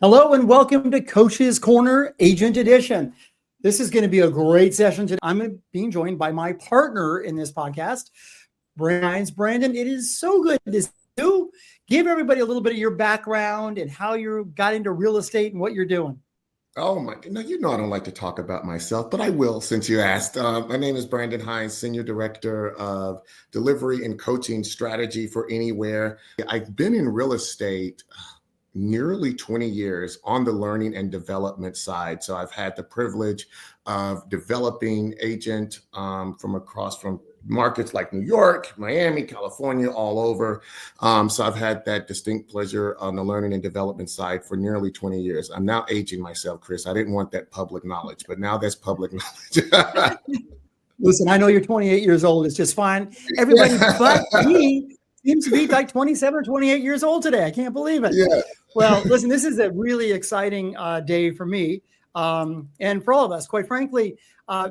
Hello and welcome to Coach's Corner Agent Edition. This is going to be a great session today. I'm being joined by my partner in this podcast, Brandon Hines. Brandon, it is so good to see you. Give everybody a little bit of your background and how you got into real estate and what you're doing. Oh my, no, I don't like to talk about myself, but I will since you asked. My name is Brandon Hines, Senior Director of Delivery and Coaching Strategy for Anywhere. I've been in real estate nearly 20 years on the learning and development side. So I've had the privilege of developing agent from markets like New York, Miami, California, all over. So I've had that distinct pleasure on the learning and development side for nearly 20 years. I'm now aging myself, Chris. I didn't want that public knowledge, but now that's public knowledge. Listen, I know you're 28 years old. It's just fine. Everybody but me seems to be like 27 or 28 years old today. I can't believe it. Yeah. Well, listen, this is a really exciting day for me and for all of us. Quite frankly,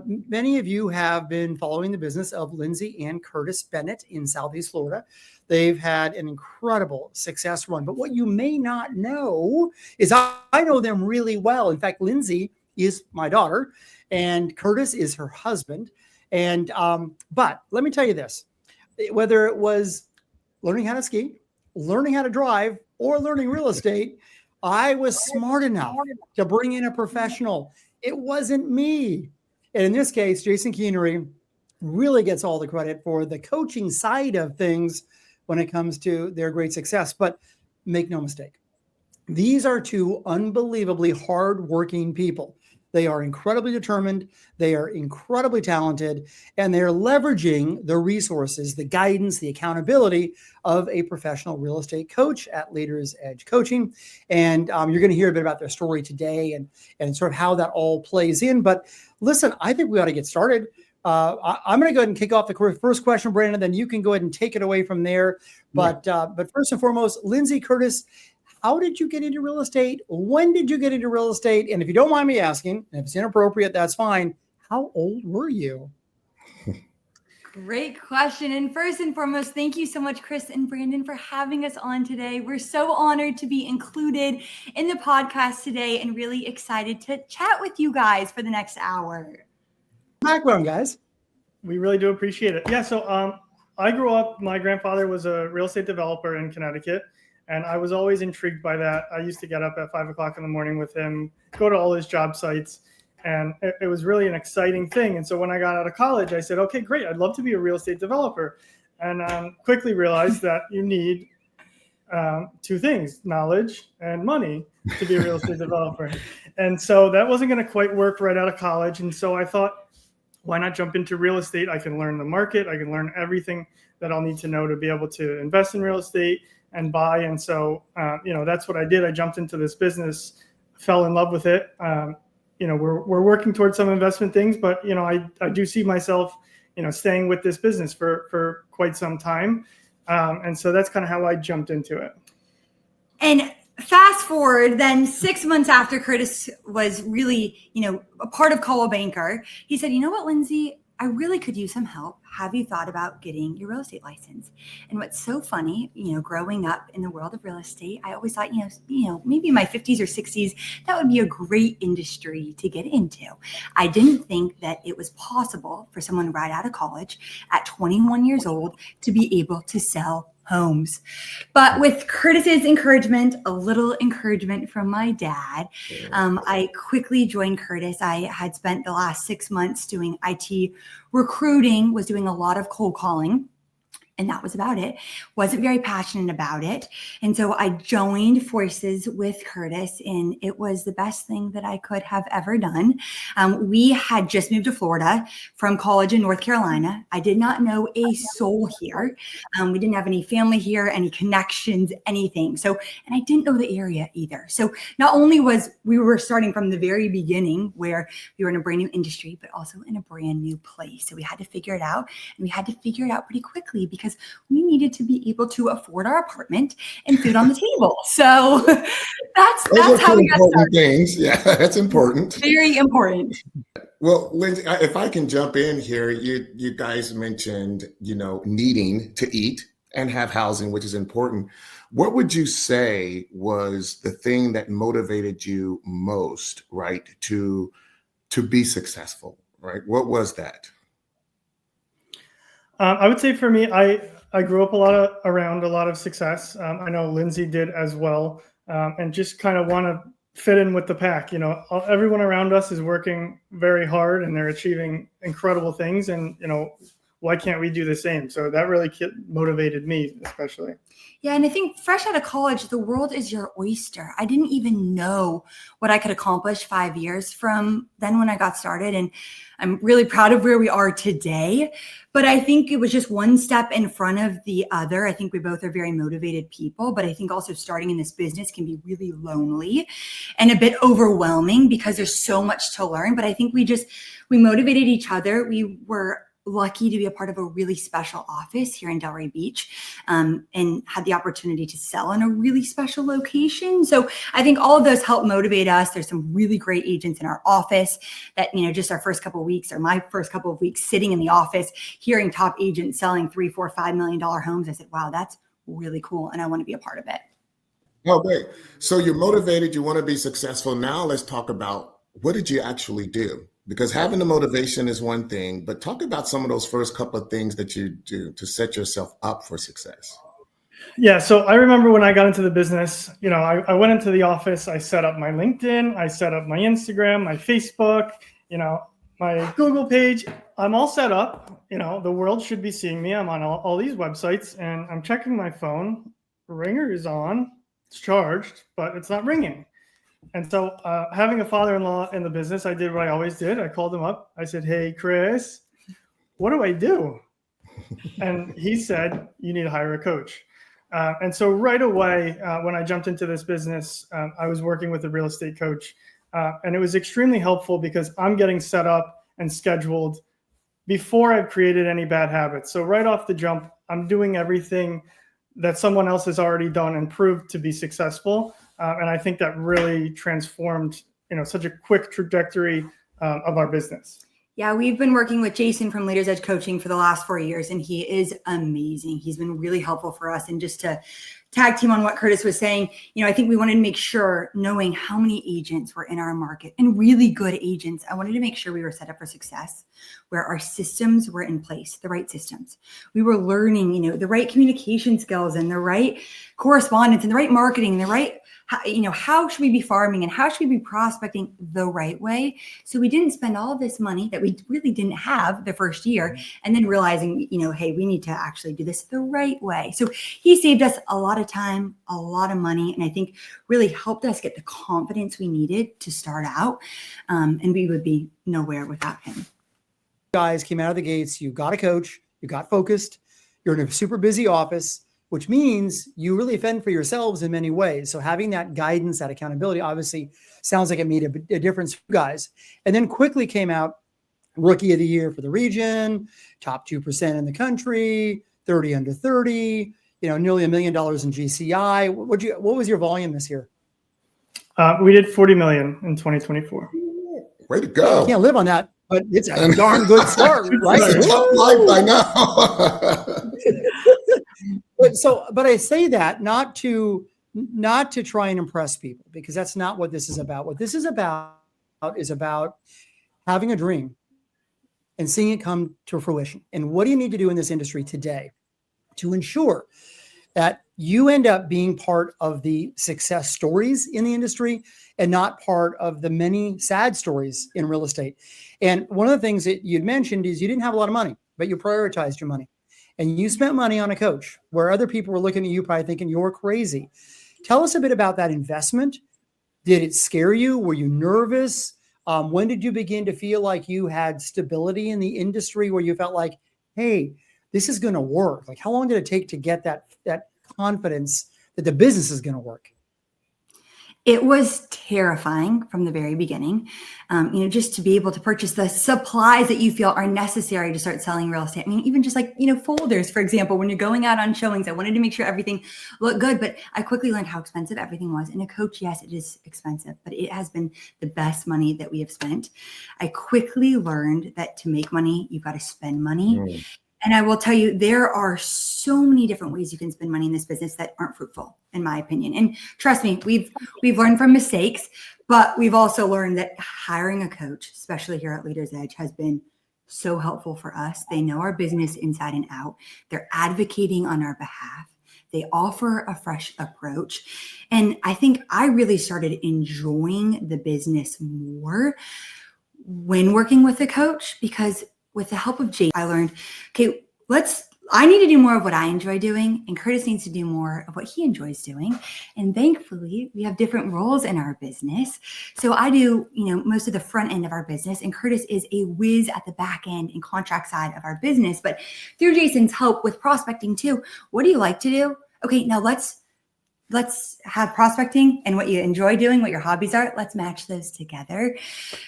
many of you have been following the business of Lindsey and Curtis Bennett in Southeast Florida. They've had an incredible success run. But what you may not know is I know them really well. In fact, Lindsey is my daughter and Curtis is her husband. And but let me tell you this, whether it was learning how to ski, learning how to drive, or learning real estate, I was smart enough to bring in a professional. It wasn't me. And in this case, Jason Kingery really gets all the credit for the coaching side of things when it comes to their great success. But make no mistake, these are two unbelievably hardworking people. They are incredibly determined. They are incredibly talented, and they're leveraging the resources, the guidance, the accountability of a professional real estate coach at Leaders Edge Coaching. And you're going to hear a bit about their story today and sort of how that all plays in. But listen, I think we ought to get started. I'm going to go ahead and kick off the first question, Brandon, then you can go ahead and take it away from there. But first and foremost, Lindsey, Curtis, how did you get into real estate? When did you get into real estate? And if you don't mind me asking, and if it's inappropriate, that's fine. How old were you? Great question. And first and foremost, thank you so much, Chris and Brandon, for having us on today. We're so honored to be included in the podcast today and really excited to chat with you guys for the next hour. Background, guys. We really do appreciate it. Yeah, so I grew up, my grandfather was a real estate developer in Connecticut. And I was always intrigued by that. I used to get up at 5 o'clock in the morning with him, go to all his job sites. And it was really an exciting thing. And so when I got out of college, I said, okay, great. I'd love to be a real estate developer. And quickly realized that you need two things, knowledge and money to be a real estate developer. And so that wasn't going to quite work right out of college. And so I thought, why not jump into real estate? I can learn the market. I can learn everything that I'll need to know to be able to invest in real estate and buy. And so, that's what I did. I jumped into this business, fell in love with it. We're working towards some investment things, but, I do see myself, staying with this business for quite some time. And so that's kind of how I jumped into it. And fast forward, then 6 months after Curtis was really, a part of Coldwell Banker, he said, you know what, Lindsey, I really could use some help. Have you thought about getting your real estate license? And what's so funny, growing up in the world of real estate, I always thought, maybe in my 50s or 60s, that would be a great industry to get into. I didn't think that it was possible for someone right out of college at 21 years old to be able to sell homes. But with Curtis's encouragement, a little encouragement from my dad, I quickly joined Curtis. I had spent the last 6 months doing IT recruiting, was doing a lot of cold calling. And that was about it. Wasn't very passionate about it. And so I joined forces with Curtis, and it was the best thing that I could have ever done. We had just moved to Florida from college in North Carolina. I did not know a soul here. We didn't have any family here, any connections, anything. So, and I didn't know the area either. So not only we were starting from the very beginning where we were in a brand new industry, but also in a brand new place. So we had to figure it out, and we had to figure it out pretty quickly because we needed to be able to afford our apartment and food on the table. So that's how we got started. Things. Yeah, that's important. Very important. Well, Lindsey, if I can jump in here, you guys mentioned, needing to eat and have housing, which is important. What would you say was the thing that motivated you most, right, to be successful, right? What was that? I would say for me, I grew up around a lot of success. I know Lindsey did as well, and just kind of want to fit in with the pack. You know, everyone around us is working very hard and they're achieving incredible things. And, you know, why can't we do the same? So that really motivated me, especially. Yeah, and I think fresh out of college, the world is your oyster. I didn't even know what I could accomplish 5 years from then when I got started. And I'm really proud of where we are today. But I think it was just one step in front of the other. I think we both are very motivated people, but I think also starting in this business can be really lonely and a bit overwhelming because there's so much to learn. But I think we motivated each other. We were lucky to be a part of a really special office here in Delray Beach, and had the opportunity to sell in a really special location. So I think all of those help motivate us. There's some really great agents in our office that, you know, just our first couple of weeks, or my first couple of weeks sitting in the office, hearing top agents selling $3, $4, $5 million homes. I said, wow, that's really cool. And I want to be a part of it. Oh, great. So you're motivated, you want to be successful. Now let's talk about, what did you actually do? Because having the motivation is one thing, but talk about some of those first couple of things that you do to set yourself up for success. Yeah. So I remember when I got into the business, you know, I went into the office, I set up my LinkedIn, I set up my Instagram, my Facebook, you know, my Google page. I'm all set up. You know, the world should be seeing me. I'm on all these websites and I'm checking my phone. The ringer is on, it's charged, but it's not ringing. And so having a father-in-law in the business, I did what I always did. I called him up. I said, hey, Chris, what do I do? And he said, you need to hire a coach. And so right away, when I jumped into this business, I was working with a real estate coach. And it was extremely helpful because I'm getting set up and scheduled before I've created any bad habits. So right off the jump, I'm doing everything that someone else has already done and proved to be successful. And I think that really transformed, you know, such a quick trajectory of our business. Yeah, we've been working with Jason from Leaders Edge Coaching for the last 4 years, and he is amazing. He's been really helpful for us. And just to tag team on what Curtis was saying, you know, I think we wanted to make sure, knowing how many agents were in our market and really good agents, I wanted to make sure we were set up for success, where our systems were in place, the right systems. We were learning, you know, the right communication skills and the right correspondence and the right marketing and the right, you know, how should we be farming and how should we be prospecting the right way? So we didn't spend all this money that we really didn't have the first year, and then realizing, you know, hey, we need to actually do this the right way. So he saved us a lot of time, a lot of money, and I think really helped us get the confidence we needed to start out. And we would be nowhere without him. Guys came out of the gates, you got a coach, you got focused, you're in a super busy office, which means you really fend for yourselves in many ways. So having that guidance, that accountability, obviously sounds like it made a difference for you guys. And then quickly came out rookie of the year for the region, top 2% in the country, 30 under 30, you know, nearly $1 million in GCI. What was your volume this year? We did 40 million in 2024. Way to go. Can't live on that, but it's a darn good start, right? It's a tough life by now. But I say that not to try and impress people, because that's not what this is about. What this is about having a dream and seeing it come to fruition. And what do you need to do in this industry today to ensure that you end up being part of the success stories in the industry and not part of the many sad stories in real estate? And one of the things that you'd mentioned is you didn't have a lot of money, but you prioritized your money. And you spent money on a coach where other people were looking at you probably thinking you're crazy. Tell us a bit about that investment. Did it scare you? Were you nervous? When did you begin to feel like you had stability in the industry where you felt like, hey, this is going to work? Like, how long did it take to get that confidence that the business is going to work? It was terrifying from the very beginning, you know, just to be able to purchase the supplies that you feel are necessary to start selling real estate. I mean, even just like, you know, folders, for example, when you're going out on showings, I wanted to make sure everything looked good, but I quickly learned how expensive everything was. And a coach, yes, it is expensive, but it has been the best money that we have spent. I quickly learned that to make money, you've got to spend money. And I will tell you, there are so many different ways you can spend money in this business that aren't fruitful, in my opinion. And trust me, we've learned from mistakes, but we've also learned that hiring a coach, especially here at Leaders Edge, has been so helpful for us. They know our business inside and out. They're advocating on our behalf. They offer a fresh approach. And I think I really started enjoying the business more when working with a coach, because with the help of Jay, I learned, okay, I need to do more of what I enjoy doing, and Curtis needs to do more of what he enjoys doing. And thankfully, we have different roles in our business. So I do, most of the front end of our business, and Curtis is a whiz at the back end and contract side of our business. But through Jason's help with prospecting too, what do you like to do? Okay, now let's have prospecting and what you enjoy doing, what your hobbies are. Let's match those together.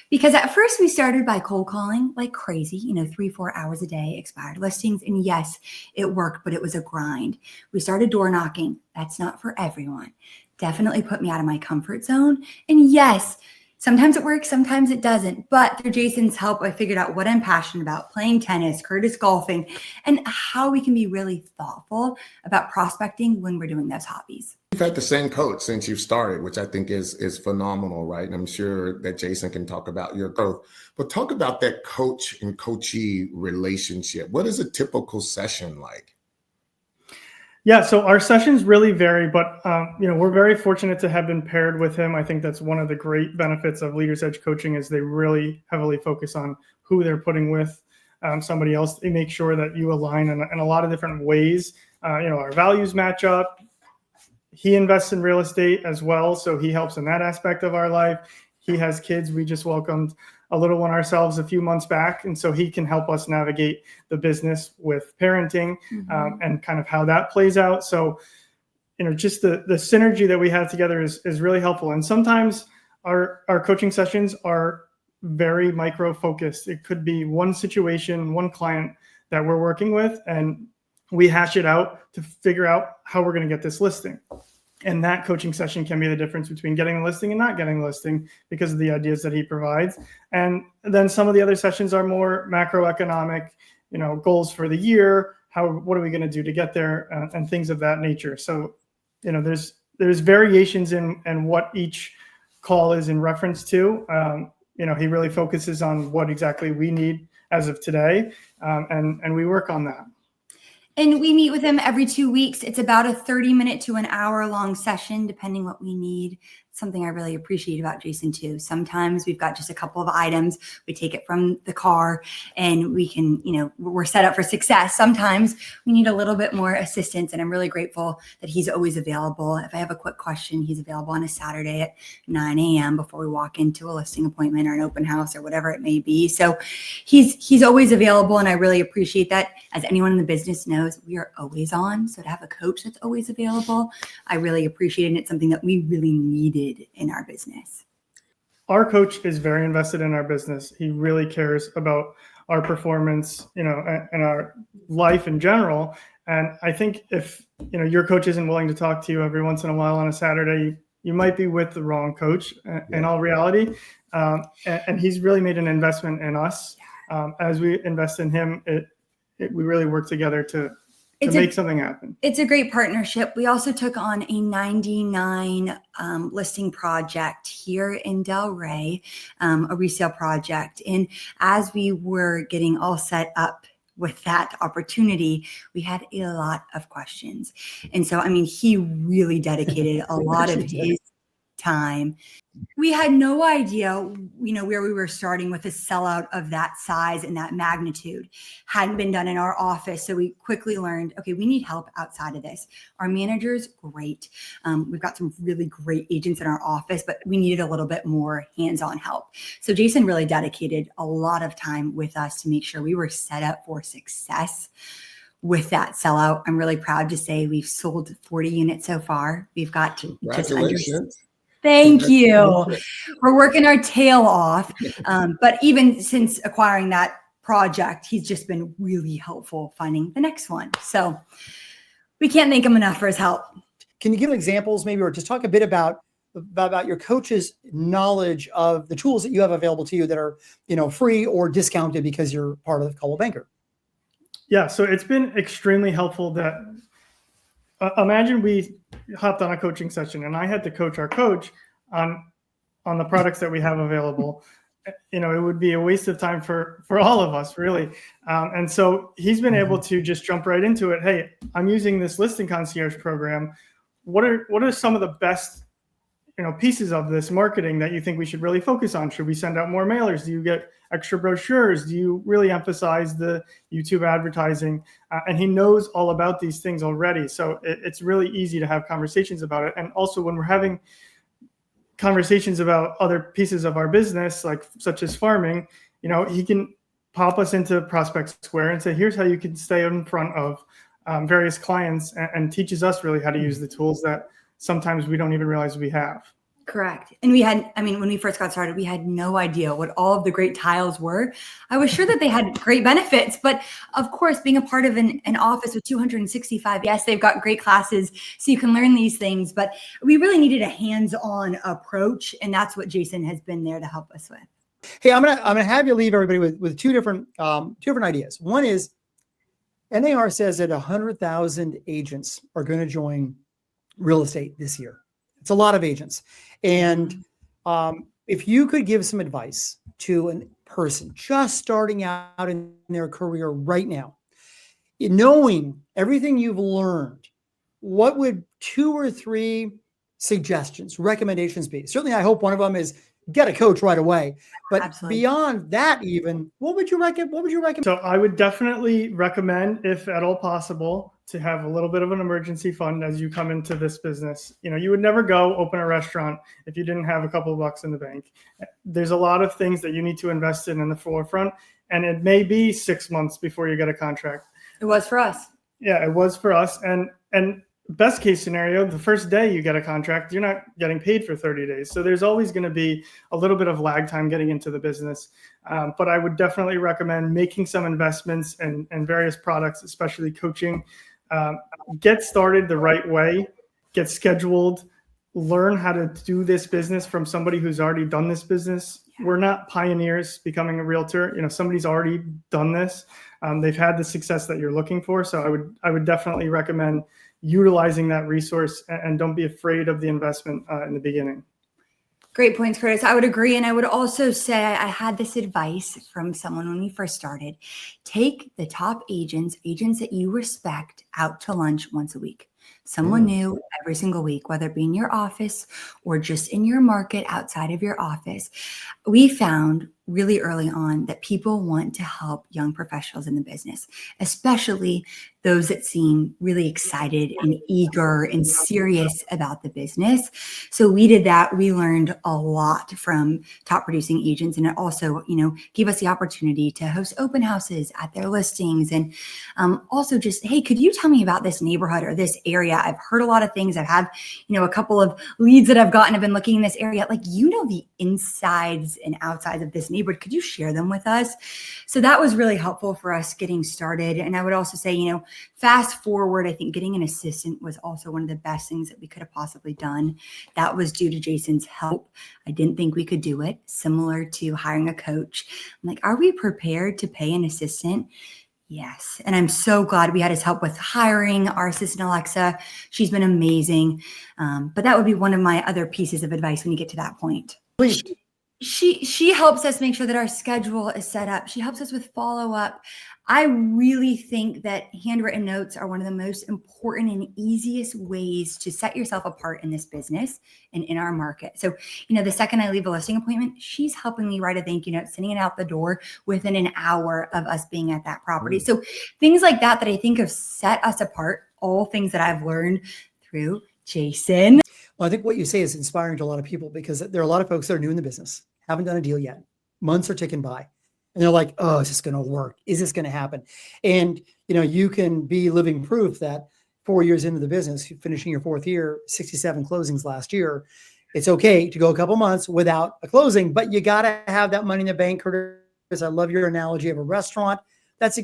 Because at first we started by cold calling like crazy, 3-4 hours a day, expired listings. And yes, it worked, but it was a grind. We started door knocking. That's not for everyone. Definitely put me out of my comfort zone. And yes, sometimes it works, sometimes it doesn't. But through Jason's help, I figured out what I'm passionate about: playing tennis, Curtis golfing, and how we can be really thoughtful about prospecting when we're doing those hobbies. You've had the same coach since you've started, which I think is phenomenal, right? And I'm sure that Jason can talk about your growth. But talk about that coach and coachee relationship. What is a typical session like? Yeah, so our sessions really vary, but we're very fortunate to have been paired with him. I think that's one of the great benefits of Leaders Edge coaching is they really heavily focus on who they're putting with somebody else. They make sure that you align in a lot of different ways. Our values match up. He invests in real estate as well, so he helps in that aspect of our life. He has kids. We just welcomed a little one ourselves a few months back, and so he can help us navigate the business with parenting and kind of how that plays out. So, just the synergy that we have together is really helpful. And sometimes our coaching sessions are very micro focused. It could be one situation, one client that we're working with, and we hash it out to figure out how we're going to get this listing. And that coaching session can be the difference between getting the listing and not getting the listing because of the ideas that he provides. And then some of the other sessions are more macroeconomic, goals for the year. What are we going to do to get there, and things of that nature. So, there's variations in what each call is in reference to. He really focuses on what exactly we need as of today, and we work on that. And we meet with him every 2 weeks. It's about a 30-minute to an hour-long session, depending what we need. Something I really appreciate about Jason too. Sometimes we've got just a couple of items. We take it from the car and we can, we're set up for success. Sometimes we need a little bit more assistance, and I'm really grateful that he's always available. If I have a quick question, he's available on a Saturday at 9 a.m. before we walk into a listing appointment or an open house or whatever it may be. So he's always available, and I really appreciate that. As anyone in the business knows, we are always on. So to have a coach that's always available, I really appreciate it. And it's something that we really needed in our business. Our coach is very invested in our business. He really cares about our performance, and our life in general. And I think if, your coach isn't willing to talk to you every once in a while on a Saturday, you might be with the wrong coach in all reality. And he's really made an investment in us. As we invest in him, we really work together to make something happen. It's a great partnership. We also took on a 99 listing project here in Delray, a resale project. And as we were getting all set up with that opportunity, we had a lot of questions. And so, he really dedicated a lot of his time. We had no idea, where we were starting with a sellout of that size and that magnitude. Hadn't been done in our office. So we quickly learned, okay, we need help outside of this. Our manager's great. We've got some really great agents in our office, but we needed a little bit more hands-on help. So Jason really dedicated a lot of time with us to make sure we were set up for success with that sellout. I'm really proud to say we've sold 40 units so far. We've got to just under. Thank you. We're working our tail off. But even since acquiring that project, he's just been really helpful finding the next one. So we can't thank him enough for his help. Can you give examples maybe, or just talk a bit about your coach's knowledge of the tools that you have available to you that are, free or discounted because you're part of Coldwell Banker? Yeah, so it's been extremely helpful that imagine we hopped on a coaching session and I had to coach our coach on the products that we have available. It would be a waste of time for all of us, really. And so he's been able to just jump right into it. Hey, I'm using this listing concierge program. What are some of the best pieces of this marketing that you think we should really focus on? Should we send out more mailers? Do you get extra brochures? Do you really emphasize the YouTube advertising? And he knows all about these things already. So it's really easy to have conversations about it. And also when we're having conversations about other pieces of our business, like such as farming, he can pop us into Prospect Square and say, here's how you can stay in front of various clients, and teaches us really how to use the tools that sometimes we don't even realize we have. Correct. And when we first got started, we had no idea what all of the great tiles were. I was sure that they had great benefits, but of course, being a part of an office with 265, yes, they've got great classes, so you can learn these things, but we really needed a hands-on approach. And that's what Jason has been there to help us with. Hey, I'm gonna have you leave everybody with two different ideas. One is NAR says that 100,000 agents are going to join real estate this year. It's a lot of agents. And if you could give some advice to a person just starting out in their career right now, knowing everything you've learned, what would 2 or 3 suggestions, recommendations be? Certainly, I hope one of them is get a coach right away. But Absolutely. Beyond that, even, what would you recommend? So I would definitely recommend, if at all possible, to have a little bit of an emergency fund as you come into this business. You would never go open a restaurant if you didn't have a couple of bucks in the bank. There's a lot of things that you need to invest in the forefront, and it may be 6 months before you get a contract. It was for us. Yeah, it was for us. And best case scenario, the first day you get a contract, you're not getting paid for 30 days. So there's always going to be a little bit of lag time getting into the business. But I would definitely recommend making some investments in various products, especially coaching. Get started the right way, get scheduled, learn how to do this business from somebody who's already done this business. We're not pioneers becoming a realtor. Somebody's already done this. They've had the success that you're looking for. So I would definitely recommend utilizing that resource, and don't be afraid of the investment in the beginning. Great points, Curtis. I would agree. And I would also say I had this advice from someone when we first started. Take the top agents that you respect, out to lunch once a week. Someone new every single week, whether it be in your office or just in your market outside of your office. We found really early on that people want to help young professionals in the business, especially those that seem really excited and eager and serious about the business. So we did that. We learned a lot from top producing agents, and it also, gave us the opportunity to host open houses at their listings. And also just, hey, could you tell me about this neighborhood or this area? I've heard a lot of things. I've had, a couple of leads that I've gotten. I've been looking in this area, like, the insides and outsides of this neighborhood. Could you share them with us? So that was really helpful for us getting started. And I would also say, fast forward, I think getting an assistant was also one of the best things that we could have possibly done. That was due to Jason's help. I didn't think we could do it. Similar to hiring a coach. I'm like, are we prepared to pay an assistant? Yes. And I'm so glad we had his help with hiring our assistant, Alexa. She's been amazing. But that would be one of my other pieces of advice when you get to that point. Please. She helps us make sure that our schedule is set up. She helps us with follow-up. I really think that handwritten notes are one of the most important and easiest ways to set yourself apart in this business and in our market. So, the second I leave a listing appointment, she's helping me write a thank you note, sending it out the door within an hour of us being at that property. So things like that I think have set us apart, all things that I've learned through Jason. Well, I think what you say is inspiring to a lot of people, because there are a lot of folks that are new in the business, haven't done a deal yet. Months are ticking by. And they're like, oh, is this going to work? Is this going to happen? And, you can be living proof that 4 years into the business, finishing your 4th year, 67 closings last year, it's okay to go a couple months without a closing, but you got to have that money in the bank. Curtis, I love your analogy of a restaurant.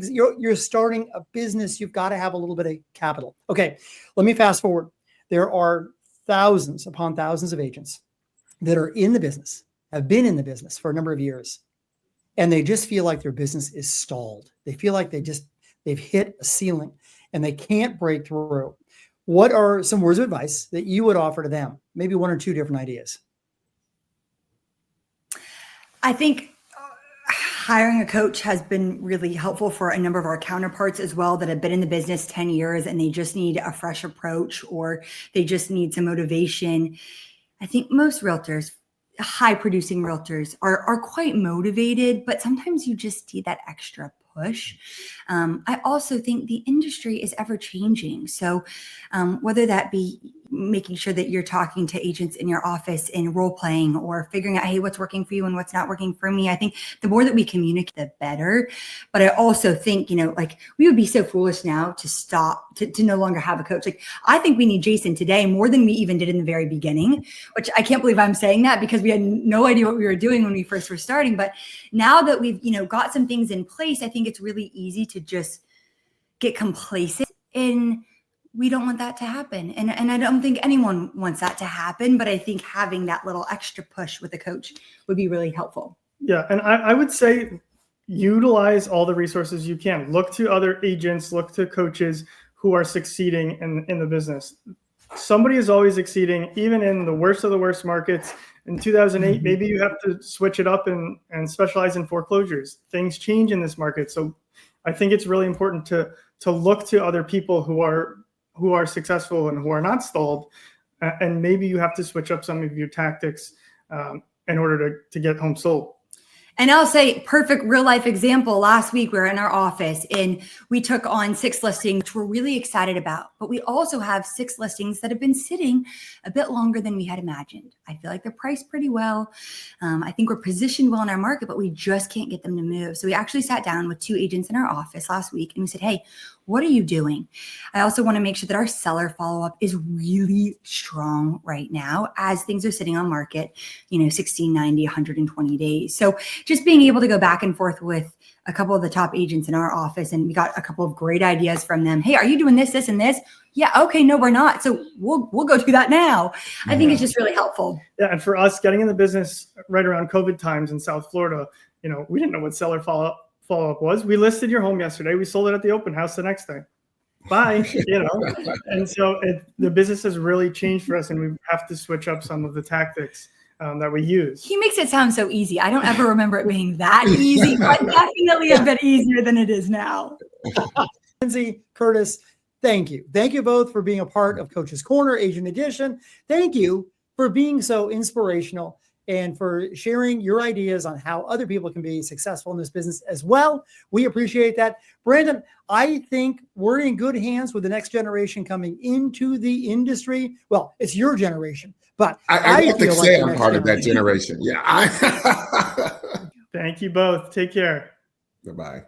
You're starting a business. You've got to have a little bit of capital. Okay, let me fast forward. There are thousands upon thousands of agents that are in the business, have been in the business for a number of years, and they just feel like their business is stalled. They feel like they They've hit a ceiling and they can't break through. What are some words of advice that you would offer to them? Maybe one or two different ideas. I think hiring a coach has been really helpful for a number of our counterparts as well that have been in the business 10 years and they just need a fresh approach or they just need some motivation. I think most realtors, high producing realtors are quite motivated, but sometimes you just need that extra push. I also think the industry is ever changing. So whether that be making sure that you're talking to agents in your office in role playing or figuring out, hey, what's working for you and what's not working for me. I think the more that we communicate, the better. But I also think, like we would be so foolish now to stop, to no longer have a coach. Like I think we need Jason today more than we even did in the very beginning, which I can't believe I'm saying that because we had no idea what we were doing when we first were starting. But now that we've, got some things in place, I think it's really easy to just get complacent in. We don't want that to happen. And I don't think anyone wants that to happen, but I think having that little extra push with a coach would be really helpful. Yeah. And I would say utilize all the resources you can. Look to other agents, look to coaches who are succeeding in the business. Somebody is always exceeding, even in the worst of the worst markets. In 2008, maybe you have to switch it up and specialize in foreclosures. Things change in this market. So I think it's really important to look to other people who are successful and who are not stalled. And maybe you have to switch up some of your tactics in order to get homes sold. And I'll say perfect real life example. Last week, we were in our office and we took on 6 listings, which we're really excited about. But we also have 6 listings that have been sitting a bit longer than we had imagined. I feel like they're priced pretty well. I think we're positioned well in our market, but we just can't get them to move. So we actually sat down with 2 agents in our office last week and we said, hey, what are you doing? I also want to make sure that our seller follow-up is really strong right now as things are sitting on market, 60, 90, 120 days. So just being able to go back and forth with a couple of the top agents in our office, and we got a couple of great ideas from them. Hey, are you doing this, this, and this? Yeah, okay, no, we're not. So we'll go do that now. I think it's just really helpful. Yeah, and for us getting in the business right around COVID times in South Florida, we didn't know what seller follow-up was. We listed your home yesterday. We sold it at the open house the next day. Bye, And so the business has really changed for us, and we have to switch up some of the tactics that we use. He makes it sound so easy. I don't ever remember it being that easy, but definitely a bit easier than it is now. Lindsey, Curtis, thank you. Thank you both for being a part of Coach's Corner, Agent Edition. Thank you for being so inspirational and for sharing your ideas on how other people can be successful in this business as well. We appreciate that. Brandon, I think we're in good hands with the next generation coming into the industry. Well, it's your generation, but I like to say I'm part of that generation. Yeah. Thank you both. Take care. Goodbye.